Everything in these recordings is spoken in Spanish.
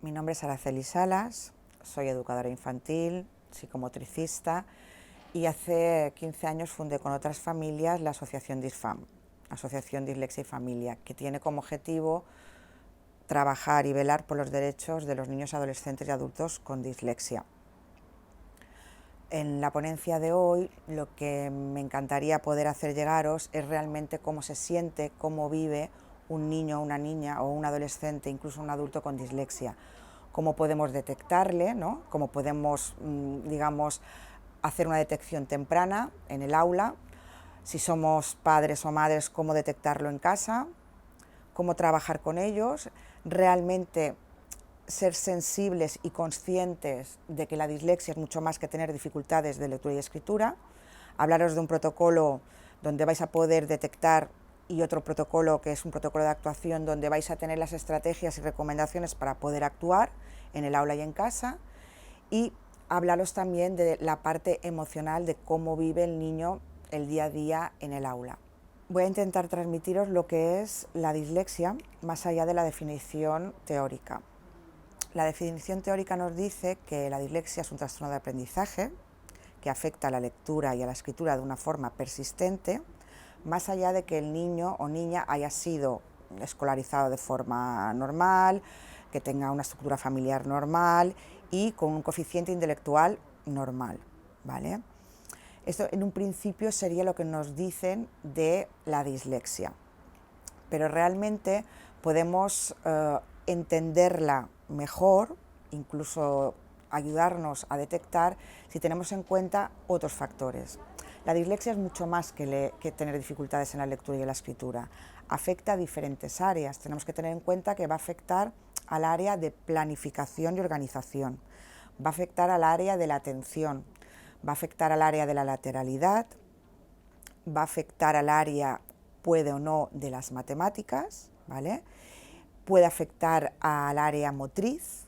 Mi nombre es Araceli Salas, soy educadora infantil, psicomotricista y hace 15 años fundé con otras familias la asociación DISFAM, Asociación Dislexia y Familia, que tiene como objetivo trabajar y velar por los derechos de los niños, adolescentes y adultos con dislexia. En la ponencia de hoy lo que me encantaría poder hacer llegaros es realmente cómo se siente, cómo vive un niño, una niña o un adolescente, incluso un adulto con dislexia. Cómo podemos detectarle, ¿no? Cómo podemos, digamos, hacer una detección temprana en el aula. Si somos padres o madres, cómo detectarlo en casa, cómo trabajar con ellos, realmente ser sensibles y conscientes de que la dislexia es mucho más que tener dificultades de lectura y escritura, hablaros de un protocolo donde vais a poder detectar y otro protocolo que es un protocolo de actuación donde vais a tener las estrategias y recomendaciones para poder actuar en el aula y en casa, y hablaros también de la parte emocional de cómo vive el niño el día a día en el aula. Voy a intentar transmitiros lo que es la dislexia más allá de la definición teórica. La definición teórica nos dice que la dislexia es un trastorno de aprendizaje que afecta a la lectura y a la escritura de una forma persistente, más allá de que el niño o niña haya sido escolarizado de forma normal, que tenga una estructura familiar normal y con un coeficiente intelectual normal, ¿vale? Esto en un principio sería lo que nos dicen de la dislexia, pero realmente podemos entenderla mejor, incluso ayudarnos a detectar si tenemos en cuenta otros factores. La dislexia es mucho más que tener dificultades en la lectura y en la escritura. Afecta a diferentes áreas. Tenemos que tener en cuenta que va a afectar al área de planificación y organización, va a afectar al área de la atención, va a afectar al área de la lateralidad, va a afectar al área, puede o no, de las matemáticas, ¿vale? Puede afectar al área motriz.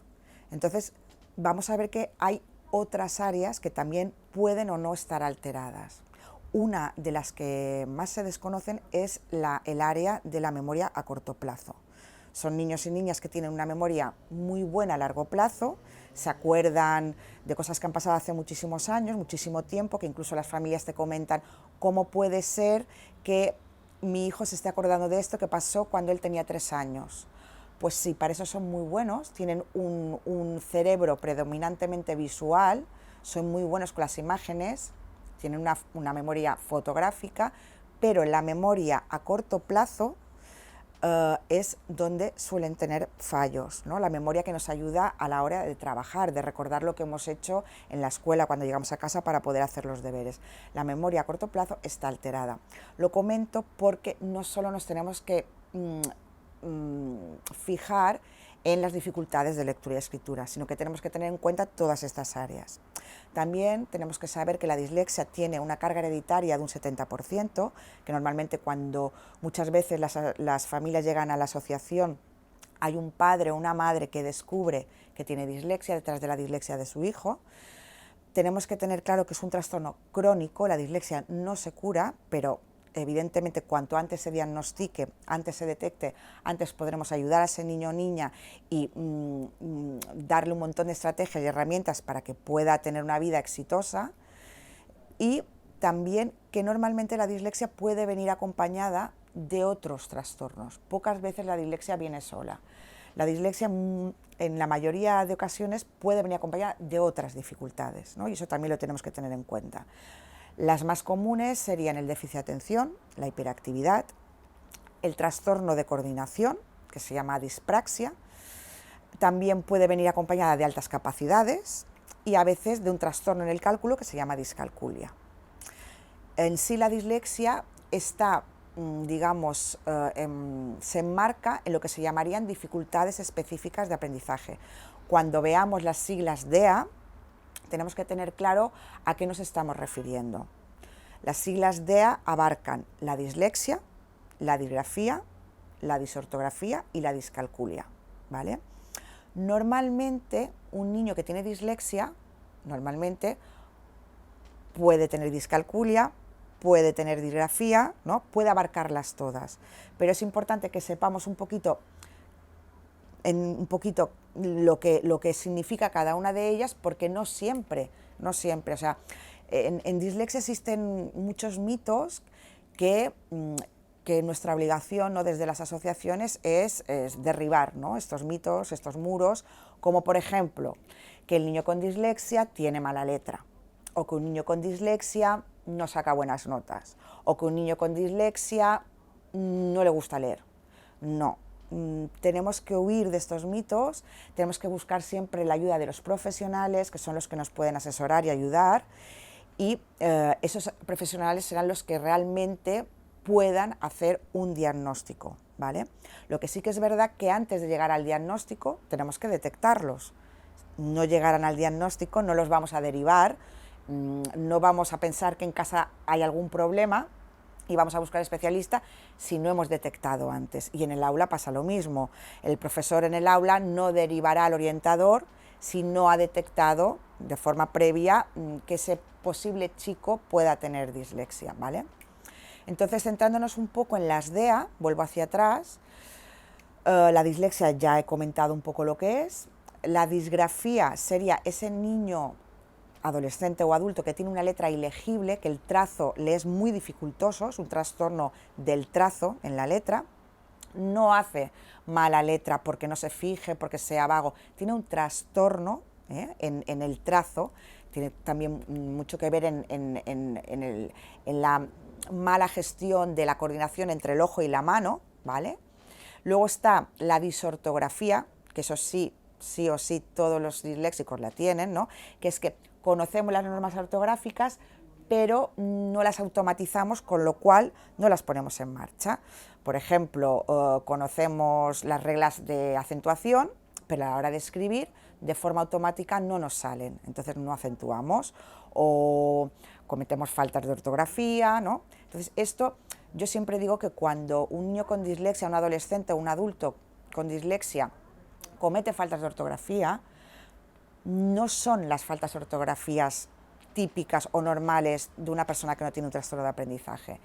Entonces, vamos a ver que hay otras áreas que también pueden o no estar alteradas. Una de las que más se desconocen es el área de la memoria a corto plazo. Son niños y niñas que tienen una memoria muy buena a largo plazo, se acuerdan de cosas que han pasado hace muchísimos años, muchísimo tiempo, que incluso las familias te comentan cómo puede ser que mi hijo se esté acordando de esto que pasó cuando él tenía 3 años. Pues sí, para eso son muy buenos, tienen un cerebro predominantemente visual, son muy buenos con las imágenes, tienen una memoria fotográfica, pero la memoria a corto plazo es donde suelen tener fallos, ¿no? La memoria que nos ayuda a la hora de trabajar, de recordar lo que hemos hecho en la escuela cuando llegamos a casa para poder hacer los deberes. La memoria a corto plazo está alterada. Lo comento porque no solo nos tenemos que fijar en las dificultades de lectura y escritura, sino que tenemos que tener en cuenta todas estas áreas. También tenemos que saber que la dislexia tiene una carga hereditaria de un 70%, que normalmente cuando muchas veces las familias llegan a la asociación hay un padre o una madre que descubre que tiene dislexia detrás de la dislexia de su hijo. Tenemos que tener claro que es un trastorno crónico, la dislexia no se cura, pero evidentemente cuanto antes se diagnostique, antes se detecte, antes podremos ayudar a ese niño o niña y darle un montón de estrategias y herramientas para que pueda tener una vida exitosa. Y también que normalmente la dislexia puede venir acompañada de otros trastornos. Pocas veces la dislexia viene sola. La dislexia en la mayoría de ocasiones puede venir acompañada de otras dificultades, ¿no? Y eso también lo tenemos que tener en cuenta. Las más comunes serían el déficit de atención, la hiperactividad, el trastorno de coordinación, que se llama dispraxia, también puede venir acompañada de altas capacidades y a veces de un trastorno en el cálculo que se llama discalculia. En sí la dislexia está, digamos, se enmarca en lo que se llamarían dificultades específicas de aprendizaje. Cuando veamos las siglas DEA, tenemos que tener claro a qué nos estamos refiriendo. Las siglas DEA abarcan la dislexia, la disgrafía, la disortografía y la discalculia, ¿vale? Normalmente, un niño que tiene dislexia, normalmente puede tener discalculia, puede tener disgrafía, ¿no? Puede abarcarlas todas, pero es importante que sepamos un poquito lo que significa cada una de ellas, porque no siempre, o sea, en dislexia existen muchos mitos que, que nuestra obligación, ¿no?, desde las asociaciones es derribar, ¿no?, estos mitos, estos muros, como por ejemplo que el niño con dislexia tiene mala letra, o que un niño con dislexia no saca buenas notas, o que un niño con dislexia no le gusta leer. No, tenemos que huir de estos mitos, tenemos que buscar siempre la ayuda de los profesionales, que son los que nos pueden asesorar y ayudar, y esos profesionales serán los que realmente puedan hacer un diagnóstico, ¿vale? Lo que sí que es verdad que antes de llegar al diagnóstico tenemos que detectarlos. No llegarán al diagnóstico, no los vamos a derivar, no vamos a pensar que en casa hay algún problema y vamos a buscar especialista si no hemos detectado antes. Y en el aula pasa lo mismo. El profesor en el aula no derivará al orientador si no ha detectado de forma previa que ese posible chico pueda tener dislexia, ¿vale? Entonces, centrándonos un poco en las DEA, vuelvo hacia atrás, la dislexia ya he comentado un poco lo que es. La disgrafía sería ese niño adolescente o adulto que tiene una letra ilegible, que el trazo le es muy dificultoso, es un trastorno del trazo en la letra. No hace mala letra porque no se fije, porque sea vago, tiene un trastorno en el trazo, tiene también mucho que ver en la mala gestión de la coordinación entre el ojo y la mano, ¿vale? Luego está la disortografía, que eso sí o sí todos los disléxicos la tienen, ¿no?, que es que conocemos las normas ortográficas, pero no las automatizamos, con lo cual no las ponemos en marcha. Por ejemplo, conocemos las reglas de acentuación, pero a la hora de escribir, de forma automática no nos salen, entonces no acentuamos, o cometemos faltas de ortografía, ¿no? Entonces esto, yo siempre digo que cuando un niño con dislexia, un adolescente o un adulto con dislexia comete faltas de ortografía, no son las faltas de ortografías típicas o normales de una persona que no tiene un trastorno de aprendizaje.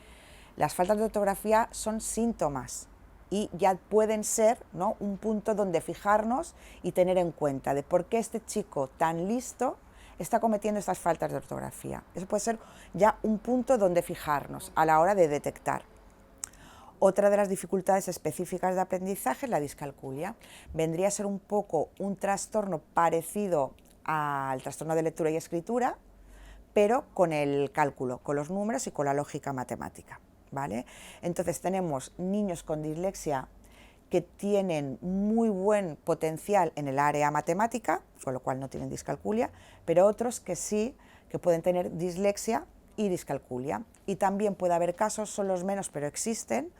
Las faltas de ortografía son síntomas y ya pueden ser, ¿no?, un punto donde fijarnos y tener en cuenta de por qué este chico tan listo está cometiendo estas faltas de ortografía. Eso puede ser ya un punto donde fijarnos a la hora de detectar. Otra de las dificultades específicas de aprendizaje es la discalculia. Vendría a ser un poco un trastorno parecido al trastorno de lectura y escritura, pero con el cálculo, con los números y con la lógica matemática, ¿vale? Entonces tenemos niños con dislexia que tienen muy buen potencial en el área matemática, con lo cual no tienen discalculia, pero otros que sí, que pueden tener dislexia y discalculia. Y también puede haber casos, son los menos, pero existen,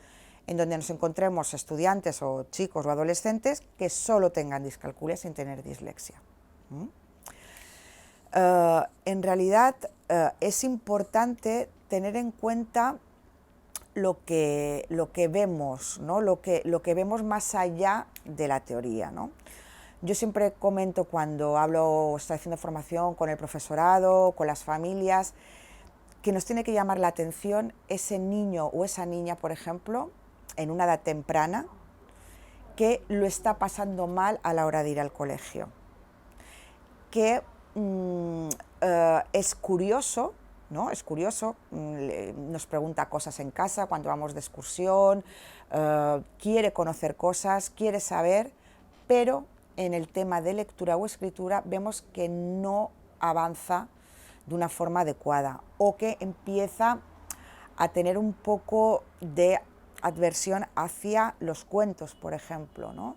en donde nos encontremos estudiantes o chicos o adolescentes que solo tengan discalculia sin tener dislexia. En realidad es importante tener en cuenta lo que vemos, ¿no?, lo que vemos más allá de la teoría, ¿no? Yo siempre comento cuando hablo o estoy haciendo formación con el profesorado, con las familias, que nos tiene que llamar la atención ese niño o esa niña, por ejemplo, en una edad temprana, que lo está pasando mal a la hora de ir al colegio, que es curioso, ¿no? Es curioso, nos pregunta cosas en casa cuando vamos de excursión, quiere conocer cosas, quiere saber, pero en el tema de lectura o escritura vemos que no avanza de una forma adecuada o que empieza a tener un poco de adversión hacia los cuentos, por ejemplo, ¿no?,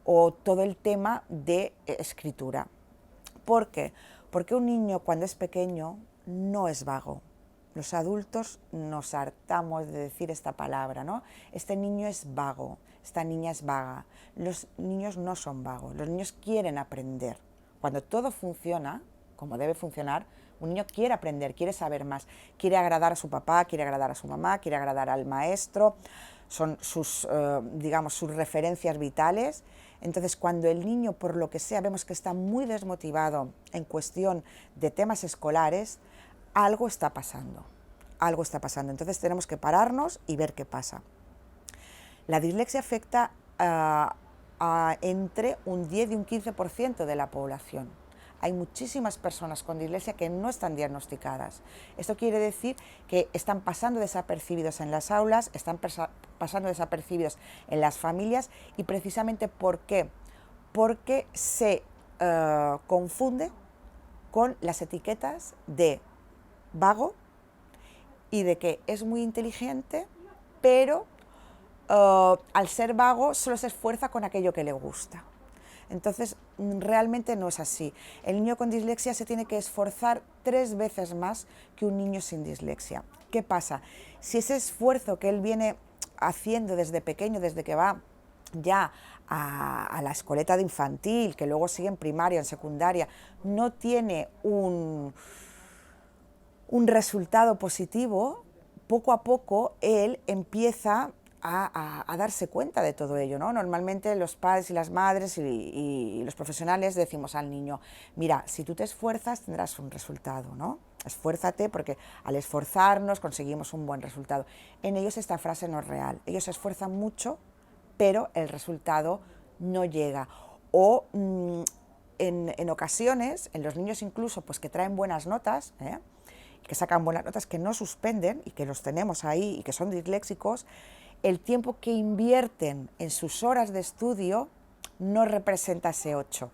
o todo el tema de escritura. ¿Por qué? Porque un niño cuando es pequeño no es vago. Los adultos nos hartamos de decir esta palabra, ¿no? Este niño es vago, esta niña es vaga. Los niños no son vagos, los niños quieren aprender. Cuando todo funciona como debe funcionar, un niño quiere aprender, quiere saber más, quiere agradar a su papá, quiere agradar a su mamá, quiere agradar al maestro, son sus, digamos, sus referencias vitales. Entonces, cuando el niño, por lo que sea, vemos que está muy desmotivado en cuestión de temas escolares, algo está pasando, algo está pasando. Entonces tenemos que pararnos y ver qué pasa. La dislexia afecta entre un 10 y un 15% de la población. Hay muchísimas personas con dislexia que no están diagnosticadas. Esto quiere decir que están pasando desapercibidos en las aulas, están pasando desapercibidos en las familias, y precisamente ¿por qué? Porque se confunde con las etiquetas de vago y de que es muy inteligente, pero al ser vago solo se esfuerza con aquello que le gusta. Entonces, realmente no es así. El niño con dislexia se tiene que esforzar 3 veces más que un niño sin dislexia. ¿Qué pasa? Si ese esfuerzo que él viene haciendo desde pequeño, desde que va ya a la escoleta de infantil, que luego sigue en primaria, en secundaria, no tiene un resultado positivo, poco a poco él empieza a darse cuenta de todo ello, ¿no? Normalmente los padres y las madres y los profesionales decimos al niño, mira, si tú te esfuerzas tendrás un resultado, ¿no? Esfuérzate, porque al esforzarnos conseguimos un buen resultado. En ellos esta frase no es real. Ellos se esfuerzan mucho, pero el resultado no llega. O en ocasiones, en los niños incluso, pues que traen buenas notas, que sacan buenas notas, que no suspenden y que los tenemos ahí y que son disléxicos, el tiempo que invierten en sus horas de estudio no representa ese 8,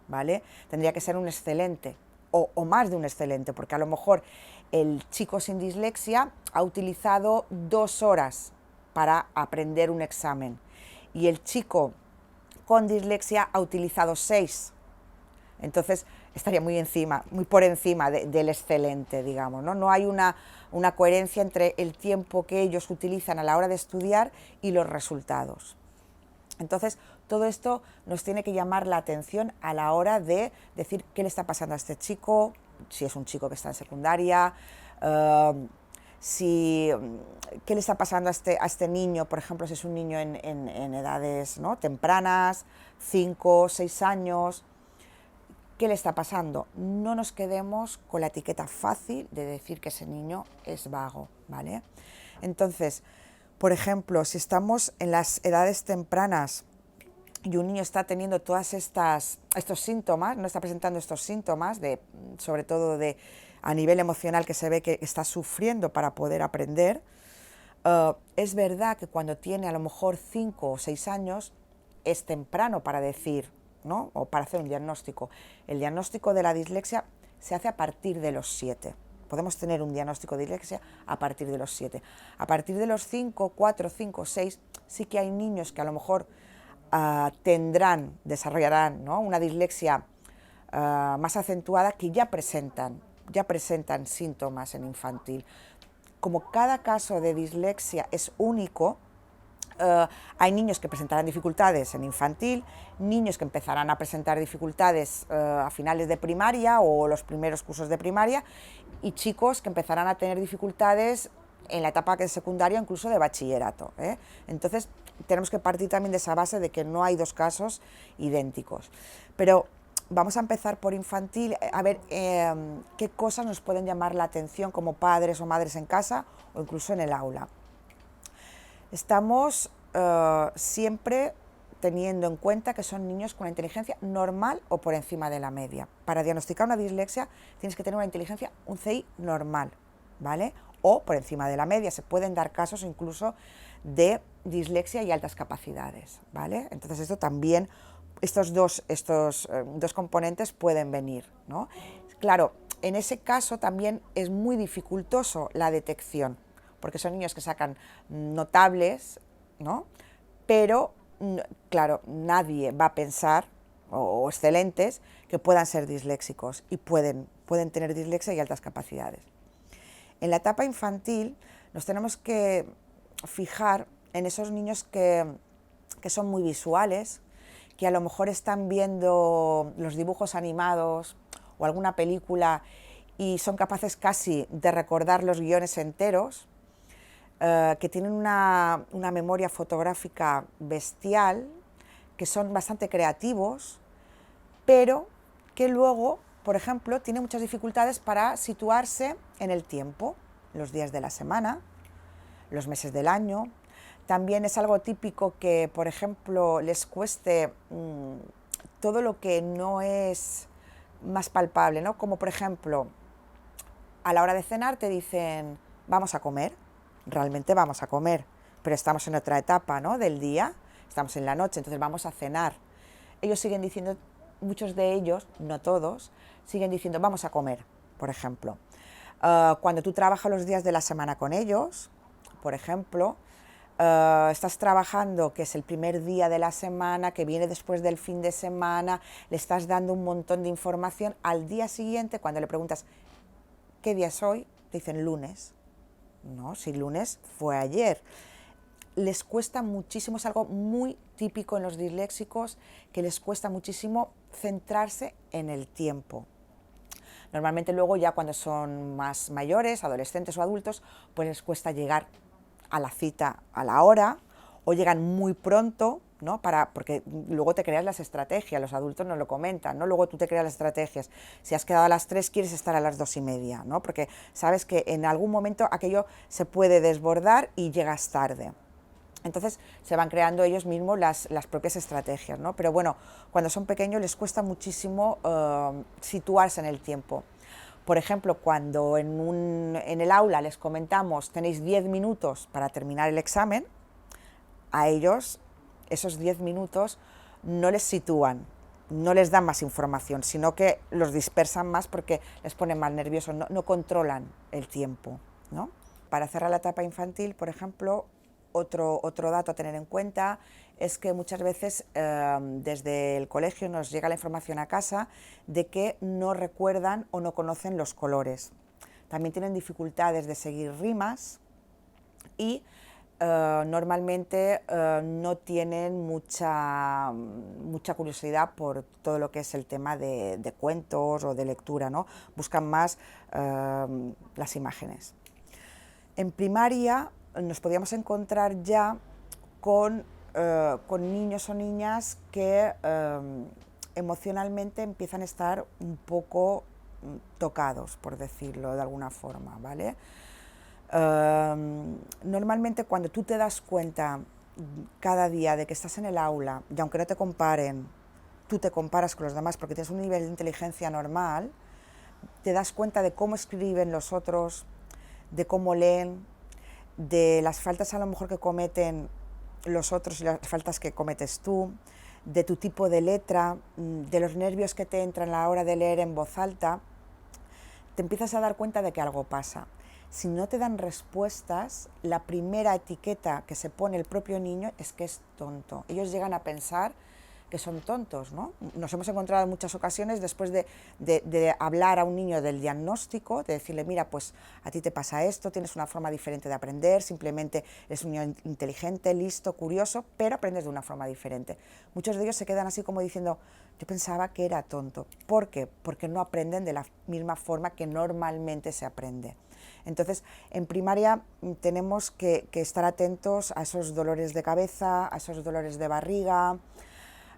¿vale? Tendría que ser un excelente o más de un excelente, porque a lo mejor el chico sin dislexia ha utilizado 2 horas para aprender un examen y el chico con dislexia ha utilizado 6. Entonces estaría muy por encima del excelente, digamos, ¿no? No hay una coherencia entre el tiempo que ellos utilizan a la hora de estudiar y los resultados. Entonces, todo esto nos tiene que llamar la atención a la hora de decir qué le está pasando a este chico, si es un chico que está en secundaria, qué le está pasando a este niño, por ejemplo, si es un niño en edades, ¿no?, tempranas, 5, 6 años. ¿Qué le está pasando? No nos quedemos con la etiqueta fácil de decir que ese niño es vago, ¿vale? Entonces, por ejemplo, si estamos en las edades tempranas y un niño está teniendo todos estos síntomas, no está presentando estos síntomas, sobre todo a nivel emocional, que se ve que está sufriendo para poder aprender, es verdad que cuando tiene a lo mejor 5 o 6 años es temprano para decir, ¿no?, o para hacer un diagnóstico. El diagnóstico de la dislexia se hace a partir de los 7. Podemos tener un diagnóstico de dislexia a partir de los 7. A partir de los 5, 4, 5, 6, sí que hay niños que a lo mejor desarrollarán, ¿no?, una dislexia más acentuada, que ya presentan síntomas en infantil. Como cada caso de dislexia es único, hay niños que presentarán dificultades en infantil, niños que empezarán a presentar dificultades a finales de primaria o los primeros cursos de primaria, y chicos que empezarán a tener dificultades en la etapa de secundaria, incluso de bachillerato, ¿eh? Entonces tenemos que partir también de esa base de que no hay 2 casos idénticos. Pero vamos a empezar por infantil, a ver qué cosas nos pueden llamar la atención como padres o madres en casa o incluso en el aula. Estamos siempre teniendo en cuenta que son niños con una inteligencia normal o por encima de la media. Para diagnosticar una dislexia tienes que tener una inteligencia, un CI normal, ¿vale?, o por encima de la media. Se pueden dar casos incluso de dislexia y altas capacidades, ¿vale? Entonces esto también, estos dos componentes pueden venir, ¿no? Claro, en ese caso también es muy dificultoso la detección, porque son niños que sacan notables, ¿no?, pero claro, nadie va a pensar, o excelentes, que puedan ser disléxicos, y pueden tener dislexia y altas capacidades. En la etapa infantil nos tenemos que fijar en esos niños que son muy visuales, que a lo mejor están viendo los dibujos animados o alguna película y son capaces casi de recordar los guiones enteros, que tienen una memoria fotográfica bestial, que son bastante creativos, pero que luego, por ejemplo, tienen muchas dificultades para situarse en el tiempo, los días de la semana, los meses del año. También es algo típico que, por ejemplo, les cueste todo lo que no es más palpable, ¿no? Como por ejemplo, a la hora de cenar te dicen, vamos a comer, realmente vamos a comer, pero estamos en otra etapa, ¿no?, del día, estamos en la noche, entonces vamos a cenar. Ellos siguen diciendo, muchos de ellos, no todos, siguen diciendo, vamos a comer, por ejemplo. Cuando tú trabajas los días de la semana con ellos, por ejemplo, estás trabajando, que es el primer día de la semana, que viene después del fin de semana, le estás dando un montón de información, al día siguiente, cuando le preguntas, ¿qué día es hoy?, te dicen lunes. No, si lunes fue ayer. Les cuesta muchísimo, es algo muy típico en los disléxicos, que les cuesta muchísimo centrarse en el tiempo. Normalmente luego ya cuando son más mayores, adolescentes o adultos, pues les cuesta llegar a la cita a la hora, o llegan muy pronto, ¿no? Porque luego te creas las estrategias, los adultos nos lo comentan, ¿no? Luego tú te creas las estrategias. Si has quedado a las 3, quieres estar a las 2:30, ¿no? Porque sabes que en algún momento aquello se puede desbordar y llegas tarde. Entonces se van creando ellos mismos las propias estrategias, ¿no? Pero bueno, cuando son pequeños les cuesta muchísimo situarse en el tiempo. Por ejemplo, cuando en el aula les comentamos, tenéis 10 minutos para terminar el examen, a ellos esos 10 minutos no les sitúan, no les dan más información, sino que los dispersan más porque les ponen más nerviosos, no controlan el tiempo, ¿no? Para cerrar la etapa infantil, por ejemplo, otro dato a tener en cuenta es que muchas veces desde el colegio nos llega la información a casa de que no recuerdan o no conocen los colores. También tienen dificultades de seguir rimas y normalmente no tienen mucha curiosidad por todo lo que es el tema de cuentos o de lectura, ¿no? Buscan más las imágenes. En primaria nos podíamos encontrar ya con niños o niñas que emocionalmente empiezan a estar un poco tocados, por decirlo de alguna forma, ¿vale? Normalmente cuando tú te das cuenta cada día de que estás en el aula, y aunque no te comparen, tú te comparas con los demás porque tienes un nivel de inteligencia normal, te das cuenta de cómo escriben los otros, de cómo leen, de las faltas a lo mejor que cometen los otros y las faltas que cometes tú, de tu tipo de letra, de los nervios que te entran a la hora de leer en voz alta, te empiezas a dar cuenta de que algo pasa. Si no te dan respuestas, la primera etiqueta que se pone el propio niño es que es tonto. Ellos llegan a pensar que son tontos, ¿no? Nos hemos encontrado en muchas ocasiones después de hablar a un niño del diagnóstico, de decirle, mira, pues a ti te pasa esto, tienes una forma diferente de aprender, simplemente eres un niño inteligente, listo, curioso, pero aprendes de una forma diferente. Muchos de ellos se quedan así como diciendo, yo pensaba que era tonto. ¿Por qué? Porque no aprenden de la misma forma que normalmente se aprende. Entonces, en primaria tenemos que estar atentos a esos dolores de cabeza, a esos dolores de barriga.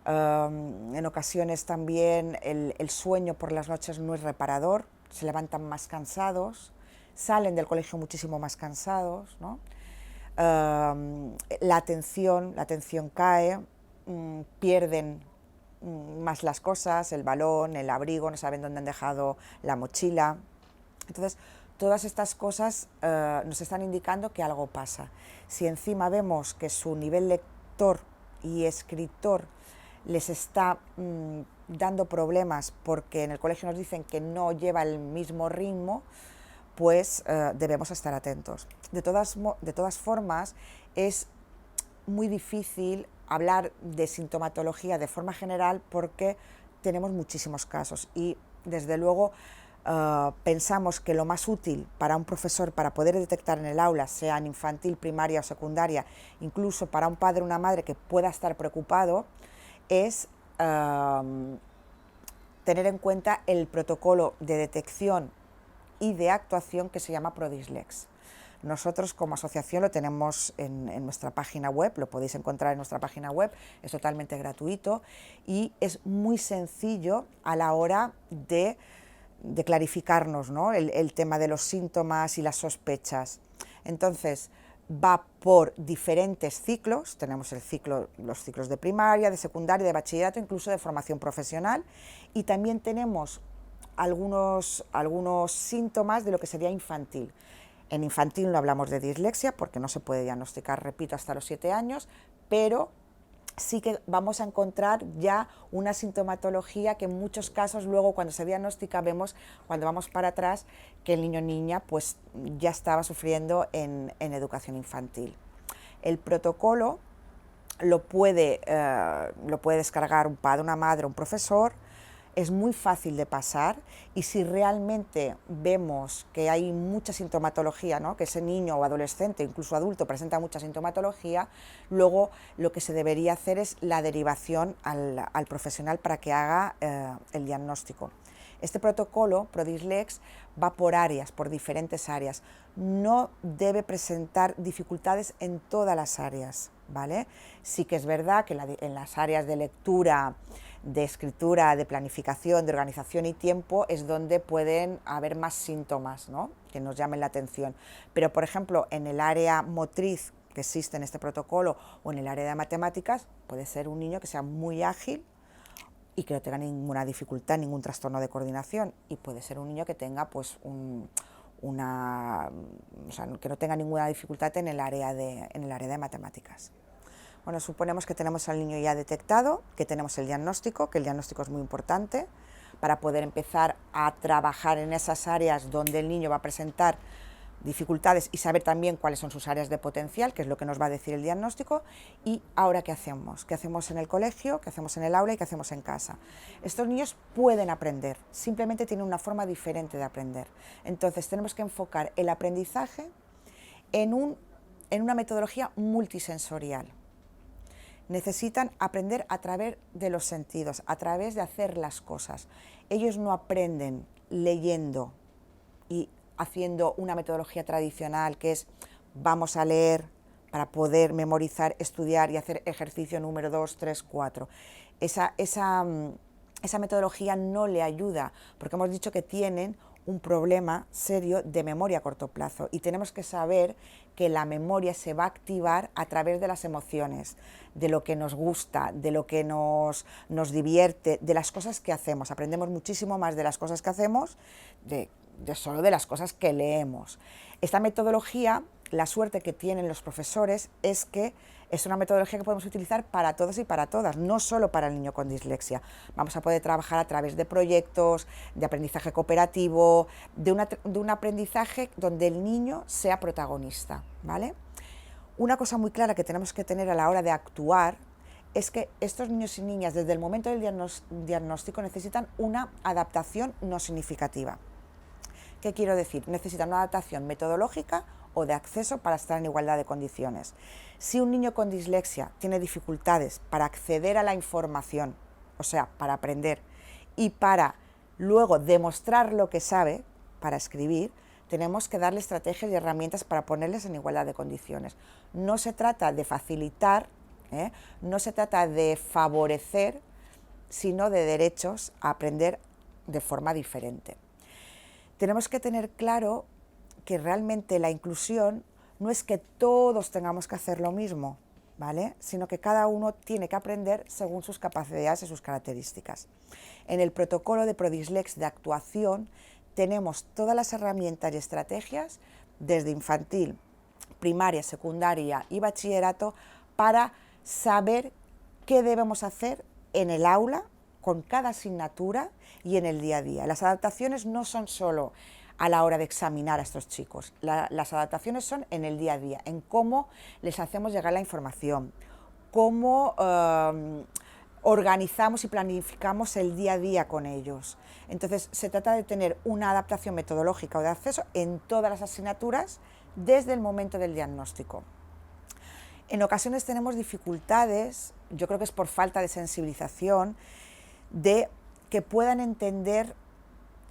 En ocasiones también el sueño por las noches no es reparador, se levantan más cansados, salen del colegio muchísimo más cansados, ¿no? La atención cae, pierden más las cosas, el balón, el abrigo, no saben dónde han dejado la mochila. Entonces, todas estas cosas nos están indicando que algo pasa. Si encima vemos que su nivel lector y escritor les está dando problemas porque en el colegio nos dicen que no lleva el mismo ritmo, pues debemos estar atentos. De todas formas, es muy difícil hablar de sintomatología de forma general porque tenemos muchísimos casos y desde luego pensamos que lo más útil para un profesor para poder detectar en el aula, sea en infantil, primaria o secundaria, incluso para un padre o una madre que pueda estar preocupado, es tener en cuenta el protocolo de detección y de actuación que se llama Prodislex. Nosotros como asociación lo tenemos en nuestra página web, lo podéis encontrar en nuestra página web, es totalmente gratuito y es muy sencillo a la hora de clarificarnos, ¿no? el tema de los síntomas y las sospechas. Entonces, va por diferentes ciclos, tenemos los ciclos de primaria, de secundaria, de bachillerato, incluso de formación profesional, y también tenemos algunos síntomas de lo que sería infantil. En infantil no hablamos de dislexia porque no se puede diagnosticar, repito, hasta los 7 años, pero sí que vamos a encontrar ya una sintomatología que en muchos casos luego cuando se diagnostica vemos, cuando vamos para atrás, que el niño o niña pues ya estaba sufriendo en educación infantil. El protocolo lo puede descargar un padre, una madre, un profesor. Es muy fácil de pasar y si realmente vemos que hay mucha sintomatología, ¿no?, que ese niño o adolescente, incluso adulto, presenta mucha sintomatología, luego lo que se debería hacer es la derivación al profesional para que haga el diagnóstico. Este protocolo, Prodislex, va por áreas, por diferentes áreas. No debe presentar dificultades en todas las áreas, ¿vale? Sí que es verdad que en las áreas de lectura, de escritura, de planificación, de organización y tiempo es donde pueden haber más síntomas, ¿no?, que nos llamen la atención. Pero, por ejemplo, en el área motriz que existe en este protocolo o en el área de matemáticas, puede ser un niño que sea muy ágil y que no tenga ninguna dificultad, ningún trastorno de coordinación, y puede ser un niño que tenga pues que no tenga ninguna dificultad en el área de matemáticas. Bueno, suponemos que tenemos al niño ya detectado, que tenemos el diagnóstico, que el diagnóstico es muy importante para poder empezar a trabajar en esas áreas donde el niño va a presentar dificultades y saber también cuáles son sus áreas de potencial, que es lo que nos va a decir el diagnóstico. Y ahora, ¿qué hacemos? ¿Qué hacemos en el colegio? ¿Qué hacemos en el aula? ¿Y qué hacemos en casa? Estos niños pueden aprender, simplemente tienen una forma diferente de aprender. Entonces tenemos que enfocar el aprendizaje en una metodología multisensorial. Necesitan aprender a través de los sentidos, a través de hacer las cosas. Ellos no aprenden leyendo y haciendo una metodología tradicional que es vamos a leer para poder memorizar, estudiar y hacer ejercicio número 2, 3, 4. Esa metodología no le ayuda porque hemos dicho que tienen un problema serio de memoria a corto plazo y tenemos que saber que la memoria se va a activar a través de las emociones, de lo que nos gusta, de lo que nos divierte, de las cosas que hacemos. Aprendemos muchísimo más de las cosas que hacemos solo de las cosas que leemos. Esta metodología, la suerte que tienen los profesores es que es una metodología que podemos utilizar para todos y para todas, no solo para el niño con dislexia. Vamos a poder trabajar a través de proyectos, de aprendizaje cooperativo, de un aprendizaje donde el niño sea protagonista, ¿vale? Una cosa muy clara que tenemos que tener a la hora de actuar es que estos niños y niñas desde el momento del diagnóstico necesitan una adaptación no significativa. ¿Qué quiero decir? Necesitan una adaptación metodológica o de acceso para estar en igualdad de condiciones. Si un niño con dislexia tiene dificultades para acceder a la información, o sea, para aprender, y para luego demostrar lo que sabe, para escribir, tenemos que darle estrategias y herramientas para ponerles en igualdad de condiciones. No se trata de facilitar, no se trata de favorecer, sino de derechos a aprender de forma diferente. Tenemos que tener claro que realmente la inclusión no es que todos tengamos que hacer lo mismo, ¿vale?, sino que cada uno tiene que aprender según sus capacidades y sus características. En el protocolo de Prodislex de actuación tenemos todas las herramientas y estrategias desde infantil, primaria, secundaria y bachillerato para saber qué debemos hacer en el aula con cada asignatura y en el día a día. Las adaptaciones no son solo a la hora de examinar a estos chicos, las adaptaciones son en el día a día, en cómo les hacemos llegar la información, cómo organizamos y planificamos el día a día con ellos. Entonces se trata de tener una adaptación metodológica o de acceso en todas las asignaturas desde el momento del diagnóstico. En ocasiones tenemos dificultades, yo creo que es por falta de sensibilización, de que puedan entender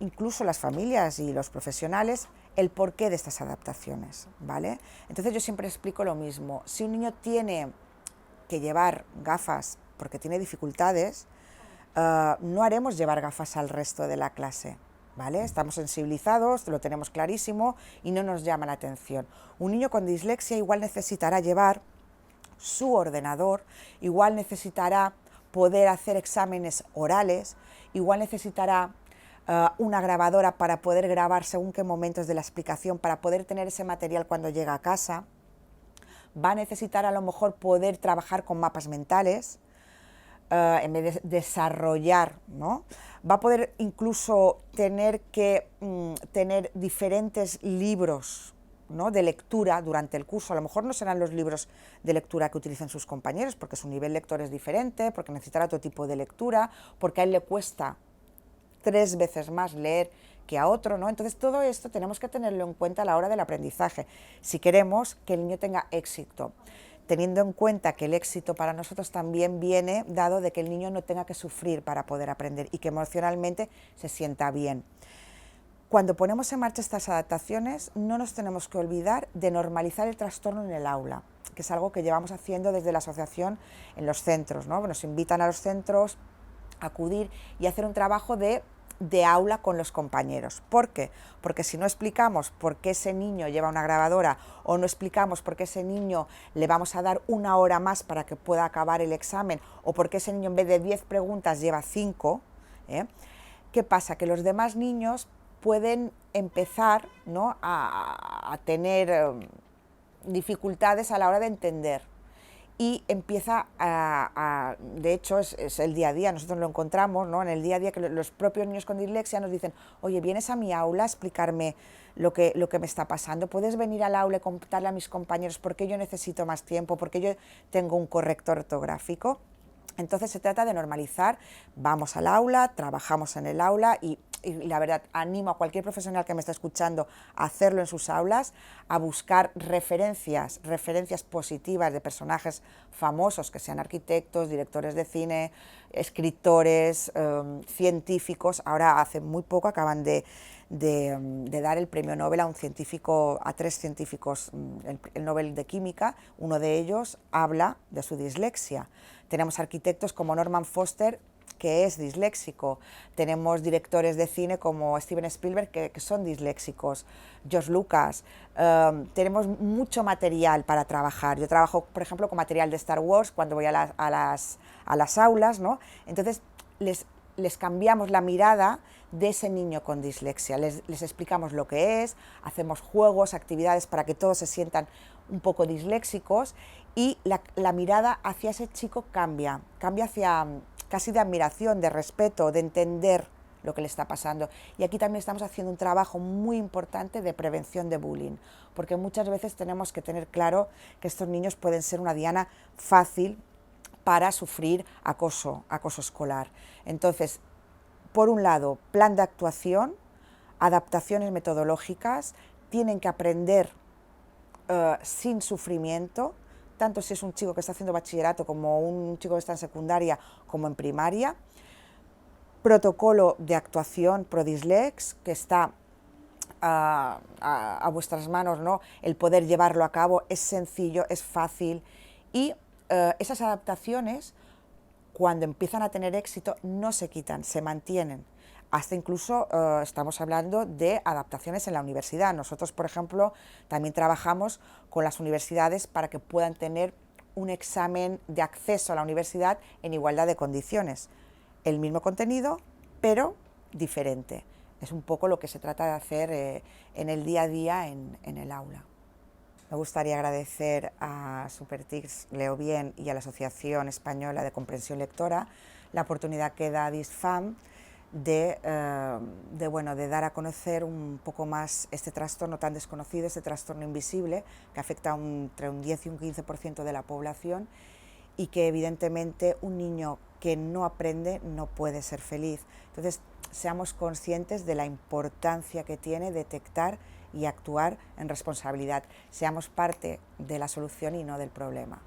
incluso las familias y los profesionales el porqué de estas adaptaciones, ¿vale? Entonces yo siempre explico lo mismo. Si un niño tiene que llevar gafas porque tiene dificultades, no haremos llevar gafas al resto de la clase, ¿vale? Estamos sensibilizados, lo tenemos clarísimo y no nos llama la atención. Un niño con dislexia igual necesitará llevar su ordenador, igual necesitará poder hacer exámenes orales, igual necesitará una grabadora para poder grabar según qué momentos de la explicación, para poder tener ese material cuando llega a casa. Va a necesitar a lo mejor poder trabajar con mapas mentales, en vez de desarrollar, ¿no? Va a poder incluso tener que tener diferentes libros, ¿no?, de lectura durante el curso. A lo mejor no serán los libros de lectura que utilicen sus compañeros, porque su nivel lector es diferente, porque necesitará otro tipo de lectura, porque a él le cuesta 3 veces más leer que a otro, ¿no? Entonces todo esto tenemos que tenerlo en cuenta a la hora del aprendizaje, si queremos que el niño tenga éxito, teniendo en cuenta que el éxito para nosotros también viene dado de que el niño no tenga que sufrir para poder aprender y que emocionalmente se sienta bien. Cuando ponemos en marcha estas adaptaciones, no nos tenemos que olvidar de normalizar el trastorno en el aula, que es algo que llevamos haciendo desde la asociación en los centros, ¿no? Nos invitan a los centros a acudir y hacer un trabajo de aula con los compañeros. ¿Por qué? Porque si no explicamos por qué ese niño lleva una grabadora o no explicamos por qué ese niño le vamos a dar 1 hora más para que pueda acabar el examen o por qué ese niño en vez de 10 preguntas lleva 5, ¿qué pasa? Que los demás niños pueden empezar, ¿no?, a tener dificultades a la hora de entender. Y empieza de hecho es el día a día, nosotros lo encontramos, ¿no?, en el día a día, que los propios niños con dislexia nos dicen: oye, ¿vienes a mi aula a explicarme lo que me está pasando? ¿Puedes venir al aula y contarle a mis compañeros por qué yo necesito más tiempo, por qué yo tengo un corrector ortográfico? Entonces se trata de normalizar, vamos al aula, trabajamos en el aula y la verdad animo a cualquier profesional que me está escuchando a hacerlo en sus aulas, a buscar referencias positivas de personajes famosos, que sean arquitectos, directores de cine, escritores, científicos. Ahora hace muy poco acaban de dar el premio Nobel a 3 científicos, el Nobel de Química. Uno de ellos habla de su dislexia. Tenemos arquitectos como Norman Foster, que es disléxico. Tenemos directores de cine como Steven Spielberg, que son disléxicos, George Lucas. Tenemos mucho material para trabajar. Yo trabajo, por ejemplo, con material de Star Wars cuando voy a las aulas, ¿no? Entonces les cambiamos la mirada de ese niño con dislexia, les explicamos lo que es, hacemos juegos, actividades para que todos se sientan un poco disléxicos y la mirada hacia ese chico cambia hacia casi de admiración, de respeto, de entender lo que le está pasando. Y aquí también estamos haciendo un trabajo muy importante de prevención de bullying, porque muchas veces tenemos que tener claro que estos niños pueden ser una diana fácil para sufrir acoso escolar. Entonces, por un lado, plan de actuación, adaptaciones metodológicas, tienen que aprender sin sufrimiento, tanto si es un chico que está haciendo bachillerato como un chico que está en secundaria como en primaria. Protocolo de actuación Prodislex, que está a vuestras manos, ¿no?, el poder llevarlo a cabo, es sencillo, es fácil y esas adaptaciones, cuando empiezan a tener éxito, no se quitan, se mantienen. Hasta incluso estamos hablando de adaptaciones en la universidad. Nosotros, por ejemplo, también trabajamos con las universidades para que puedan tener un examen de acceso a la universidad en igualdad de condiciones. El mismo contenido, pero diferente. Es un poco lo que se trata de hacer en el día a día en el aula. Me gustaría agradecer a Supertics Leo Bien y a la Asociación Española de Comprensión Lectora la oportunidad que da DISFAM de dar a conocer un poco más este trastorno tan desconocido, este trastorno invisible que afecta entre un 10 y un 15% de la población y que evidentemente un niño que no aprende no puede ser feliz. Entonces, seamos conscientes de la importancia que tiene detectar y actuar en responsabilidad. Seamos parte de la solución y no del problema.